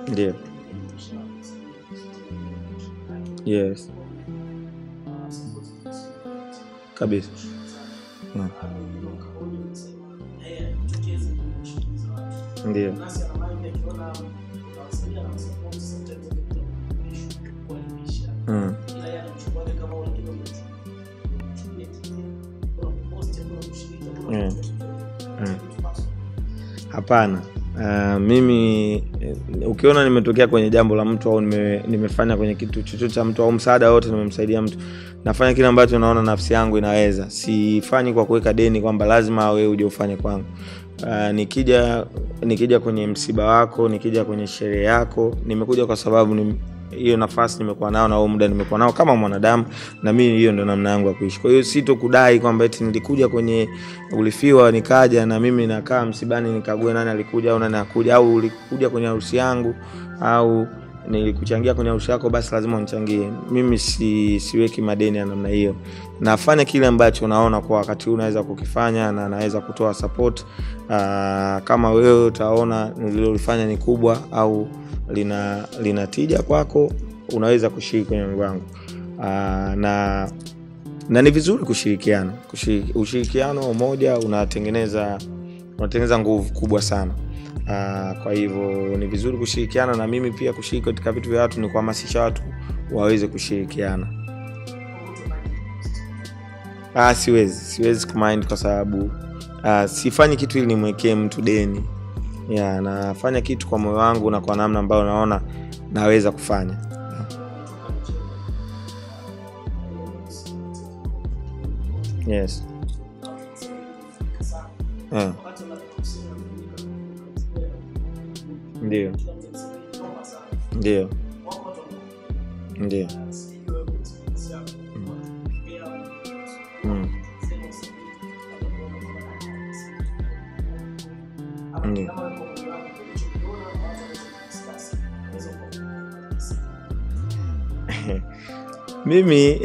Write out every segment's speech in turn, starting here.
Ndio. Yes. Kabisa. Ndio. Hapana. Mimi ukiona nimetokea kwenye jambo la mtu au nimefanya kwenye kitu chochote cha mtu au msaada wote nimemsaidia mtu, nafanya kile ambacho naona nafsi yangu inaweza. Sifanyi kwa kuweka deni kwamba lazima wewe uje ufanye kwangu. Nikija kwenye msiba wako, nikija kwenye sherehe yako, nimekuja kwa sababu hiyo nafasi nimekuwa nao na huo muda nimekuwa nao kama mwanadamu, na mimi hiyo ndio namna yangu ya kuishi. Kwa hiyo sitokudai kwamba eti nilikuja kwenye ulifiwa nikaja na mimi nakaa msibani nikague nani alikuja au nani hakuja, au ulikuja kwenye harusi yangu au nilikuchangia kwenye harusi yako basi lazima unichangie. Mimi siweki madeni ya namna hiyo. Nafanya kile ambacho naona kwa wakati unaweza kukifanya na naweza kutoa support. Kama wewe utaona nililofanya ni kubwa au lina tija kwako, unaweza kushiriki kwenye mpango. Na ni vizuri kushirikiana. Ushirikiano umoja unatengeneza nguvu kubwa sana. Kwa hivyo ni vizuri kushirikiana, na mimi pia kushiriki katika vitu vya watu ni kuhamasisha watu waweze kushirikiana. Siwezi kumind kwa sababu sifanyi kitu ili nimwekee mtu deni. Nafanya kitu kwa moyo wangu na kwa namna ambayo naona naweza kufanya. Yes. Ndio. Ndio. Ndio. Mimi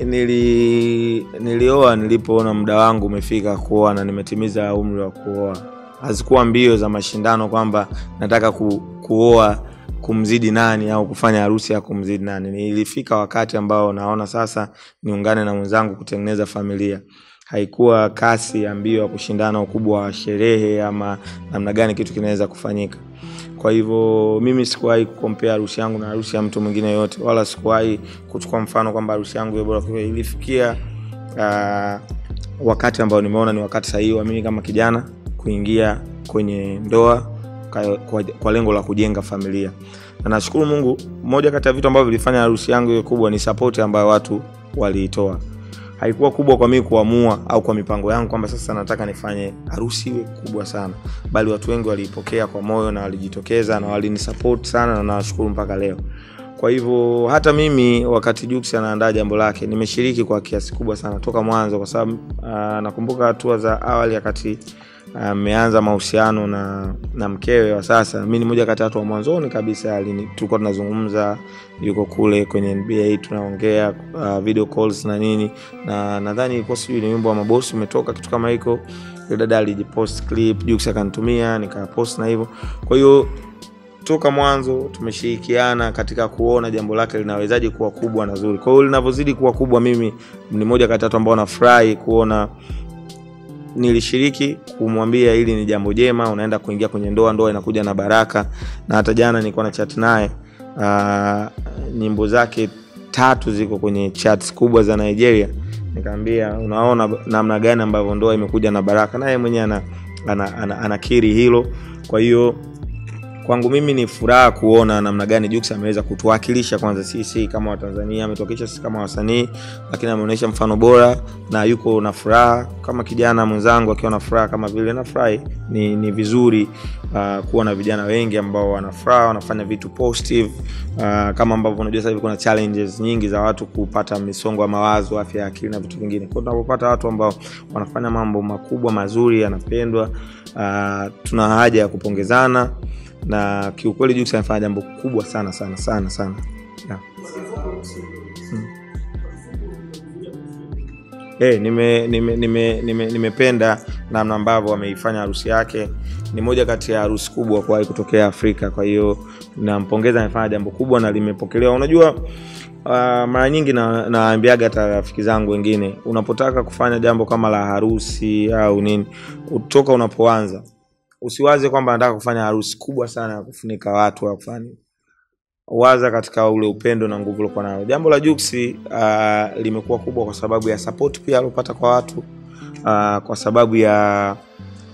nilioa nilipoona muda wangu umefika kuoa na nimetimiza umri wa kuoa. Hazikuwa mbio za mashindano kwamba nataka kuoa kumzidi nani au kufanya harusi ya kumzidi nani. Nilifika wakati ambao naona sasa niungane na mwenzangu kutengeneza familia. Haikuwa kasi ya mbio ya kushindana ukubwa wa sherehe ama namna gani kitu kinaweza kufanyika. Kwa hivyo mimi sikuwahi kucompare harusi yangu na harusi ya mtu mwingine yote, wala sikuwahi kuchukua mfano kwamba harusi yangu iwe bora. Kwa ilifikia wakati ambao nimeona ni wakati sahihi wa mimi kama kijana kuingia kwenye ndoa kwa lengo la kujenga familia. Na nashukuru Mungu, moja kati ya vitu ambavyo vilifanya harusi yangu iwe kubwa ni support ambayo watu waliitoa. Haikuwa kubwa kwa mimi kuamua au kwa mipango yangu kwamba sasa nataka nifanye harusi iwe kubwa sana, bali watu wengi walipokea kwa moyo na walijitokeza na walinisupport sana, na nashukuru mpaka leo. Kwa hivyo hata mimi wakati Jux anaandaa jambo lake nimeshiriki kwa kiasi kubwa sana toka mwanzo, kwa sababu nakumbuka hatua za awali wakati ameanza mahusiano na mkewe wa sasa. Mimi ni moja kati ya watu wa mwanzoni kabisa, tulikuwa tunazungumza, yuko kule kwenye NBA tunaongea video calls na nini, na nadhani ilikuwa sijui ni wimbo wa Mabosi umetoka kitu kama hiko. Yule dada alijipost clip, Jux akanitumia nikapost na hivyo. Kwa hiyo toka mwanzo tumeshirikiana katika kuona jambo lake linawezaje kuwa kubwa na zuri. Kwa hiyo linavozidi kuwa kubwa, mimi ni moja kati ya watu ambao nafurahi kuona nilishiriki kumwambia hili ni jambo jema, unaenda kuingia kwenye ndoa inakuja na baraka. Na hata jana nilikuwa na chat naye, nyimbo zake 3 ziko kwenye charts kubwa za Nigeria. Nikamwambia unaona namna gani ambavyo ndoa imekuja na baraka, na yeye mwenyewe anakiri hilo. Kwa hiyo kwangu mimi ni furaha kuona namna gani Jux ameweza kutuwakilisha kwanza sisi kama Watanzania, ametuwakilisha sisi kama wasanii, lakini ameonyesha mfano bora na yuko na furaha kama kijana mwenzangu akiwa na furaha kama vile nafurahi. Ni vizuri kuwa na vijana wengi ambao wana furaha, wanafanya vitu positive, kama ambavyo unajua sasa hivi kuna challenges nyingi za watu kupata misongo ya mawazo, afya ya akili na vitu vingine. Kwa tunapopata watu ambao wanafanya mambo makubwa mazuri yanapendwa, tuna haja ya kupongezana. Na kiukweli Jux anafanya jambo kubwa sana sana sana sana. Nimependa namna ambavyo ameifanya harusi yake. Ni moja kati ya harusi kubwa kwa kutokea Afrika. Kwa hiyo nampongeza, amefanya jambo kubwa na limepokelewa. Unajua mara nyingi naambiaga hata rafiki zangu wengine, unapotaka kufanya jambo kama la harusi au nini, utoka unapoanza usiwaze kwamba nataka kufanya harusi kubwa sana ya kufunika watu au kufanya. Waza katika ule upendo na nguvu uliokuwa nayo. Jambo la Jux limekuwa kubwa kwa sababu ya support pia alopata kwa watu, kwa sababu ya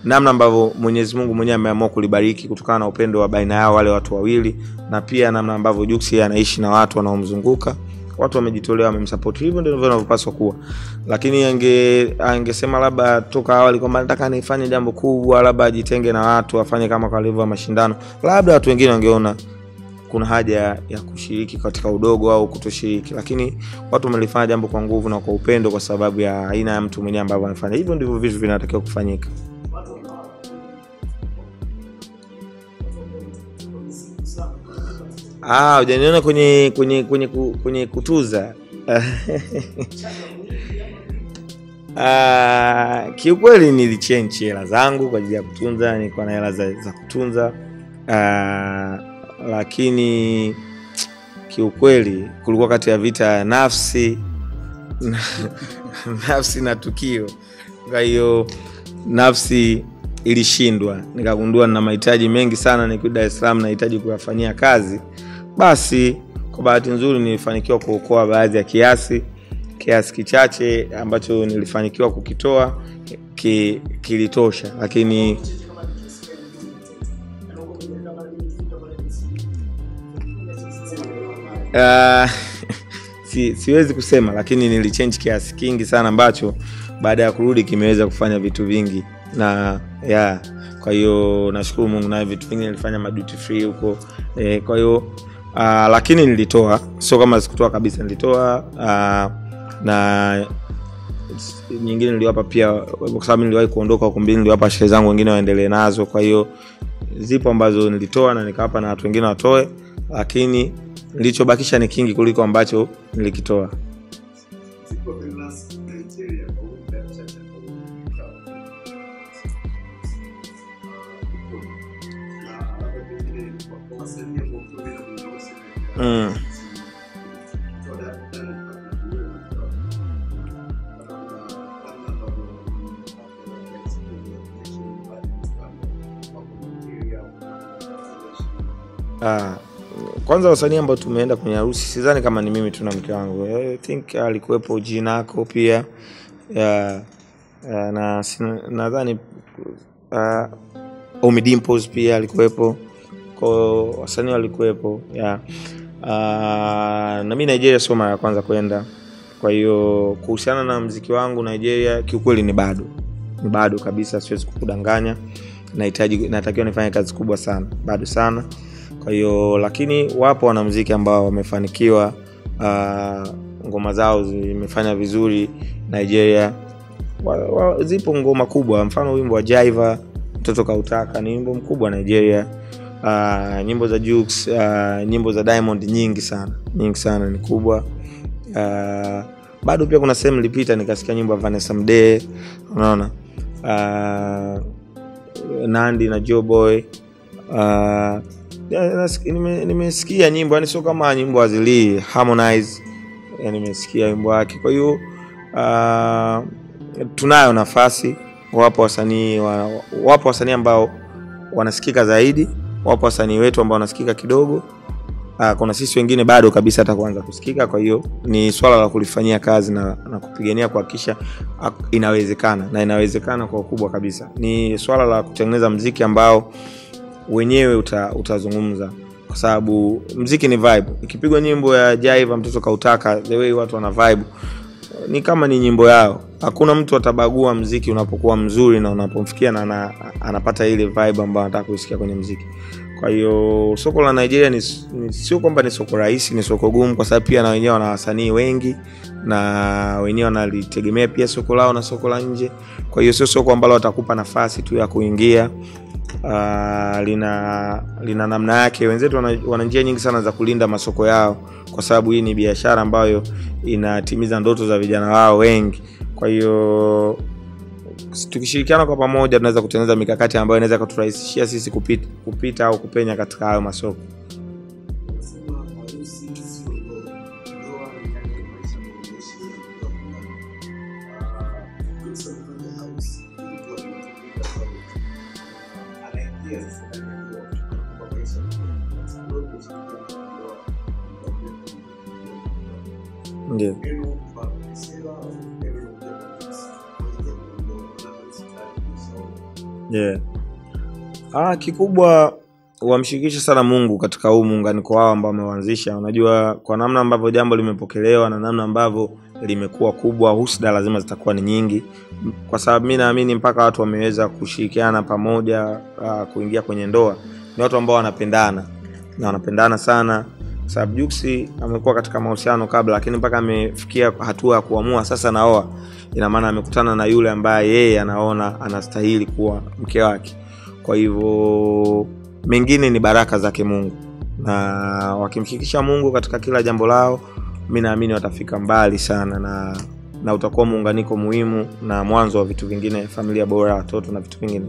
namna ambavyo Mwenyezi Mungu mwenyewe ameamua kulibariki kutokana na upendo wa baina yao wale watu wawili, na pia namna ambavyo Jux anaishi na watu wanaomzunguka. Watu wamejitolea, wamemsupport, hivyo ndio vinavyopaswa kuwa. Lakini angesema labda toka awali kwamba nataka nifanye jambo kubwa, labda ajitenge na watu, afanye kama kwa level ya mashindano, labda watu wengine wangeona kuna haja ya kushiriki katika udogo au kutoshiriki. Lakini watu wamelifanya jambo kwa nguvu na kwa upendo kwa sababu ya aina ya mtu mwenyewe ambaye anafanya. Hivyo ndivyo vitu vinatakiwa kufanyika. Hujaniona kwenye kutuza. Kiukweli nilichange hela zangu kwa ajili ya kutunza, nilikuwa na hela za kutunza. Lakini kiukweli kulikuwa kati ya vita ya nafsi na tukio. Kwa hiyo nafsi ilishindwa, nikagundua nina mahitaji mengi sana, niko Dar es Salaam nahitaji kuyafanyia kazi. Basi kwa bahati nzuri nilifanikiwa kuokoa baadhi ya kiasi kichache ambacho nilifanikiwa kukitoa kilitosha. Lakini siwezi kusema, lakini nilichange kiasi kingi sana ambacho baada ya kurudi kimeweza kufanya vitu vingi. Na kwa hiyo nashukuru Mungu, na vitu vingi nilifanya duty free huko. Kwa hiyo lakini nilitoa, sio kama sikutoa kabisa, nilitoa. Na nyingine niliwapa pia, kwa sababu niliwahi kuondoka huko mbili, niliwapa shehe zangu wengine waendelee nazo. Kwa hiyo zipo ambazo nilitoa na nikawapa na watu wengine watoe, lakini nilichobakisha ni kingi kuliko ambacho nilikitoa. Kwanza wasanii ambao tumeenda kwenye harusi, sidhani kama ni mimi tu na mke wangu. I think alikuwepo Jinako pia. Na nadhani Ommy Dimpoz pia alikuwepo. Kwa wasanii walikuwepo. Na mimi Nigeria sio mara ya kwanza kwenda. Kwa hiyo kuhusiana na muziki wangu Nigeria, kiukweli ni bado kabisa, siwezi kukudanganya. Natakiwa nifanye kazi kubwa sana, bado sana. Kwa hiyo lakini wapo wanamuziki ambao wamefanikiwa, ngoma zao zimefanya vizuri Nigeria. Zipo ngoma kubwa, mfano wimbo wa Jaiva, Mtoto Kautaka, ni wimbo mkubwa Nigeria. Nyimbo za Jux, nyimbo za Diamond nyingi sana ni kubwa. Bado pia kuna sehemu nilipita nikasikia nyimbo ya Vanessa Mdee, unaona. Nandi na Joe Boy. Nimesikia nyimbo, yani sio kama nyimbo azili Harmonize, nimesikia wimbo wake. Kwa hiyo tunayo nafasi. Wapo wasanii ambao wanasikika zaidi, wapo wasanii wetu ambao wanasikika kidogo. Kuna sisi wengine bado kabisa hata kuanza kusikika. Kwa hiyo ni swala la kulifanyia kazi na kupigania kuhakikisha inawezekana, na inawezekana kwa ukubwa kabisa. Ni swala la kutengeneza muziki ambao wenyewe utazungumza, kwa sababu muziki ni vibe. Ikipigwa nyimbo ya Jaiva, Mtoto Kautaka, the way watu wana vibe, ni kama ni nyimbo yao. Hakuna mtu atabagua muziki unapokuwa mzuri na unapomfikia na anapata ile vibe ambayo anataka kusikia kwenye muziki. Kwa hiyo soko la Nigeria sio kwamba ni soko rahisi, ni soko gumu, kwa sababu pia na wenyewe wana wasanii wengi na wenyewe wanalitegemea pia soko lao na soko la nje. Kwa hiyo sio soko ambalo watakupa nafasi tu ya kuingia. Lina namna yake. Wenzetu wana njia nyingi sana za kulinda masoko yao, kwa sababu hii ni biashara ambayo inatimiza ndoto za vijana wao wengi. Kwa hiyo tukishirikiana kwa pamoja tunaweza kutengeneza mikakati ambayo inaweza kuturahisishia sisi kupita au kupenya katika hayo masoko. Ndio. Yeah. Kikubwa wamshirikishe sana Mungu katika huu muunganiko wao ambao wameanzisha. Unajua kwa namna ambavyo jambo limepokelewa na namna ambavyo limekuwa kubwa, husda lazima zitakuwa ni nyingi. Kwa sababu mimi naamini mpaka watu wameweza kushirikiana pamoja kuingia kwenye ndoa, ni watu ambao wanapendana na wanapendana sana. Sababu Jux amekuwa katika mahusiano kabla, lakini mpaka amefikia hatua ya kuamua sasa naoa, ina maana amekutana na yule ambaye yeye anaona anastahili kuwa mke wake. Kwa hivyo mengine ni baraka zake Mungu, na wakimshirikisha Mungu katika kila jambo lao, mimi naamini watafika mbali sana, na utakuwa muunganiko muhimu na mwanzo wa vitu vingine, familia bora, watoto na vitu vingine.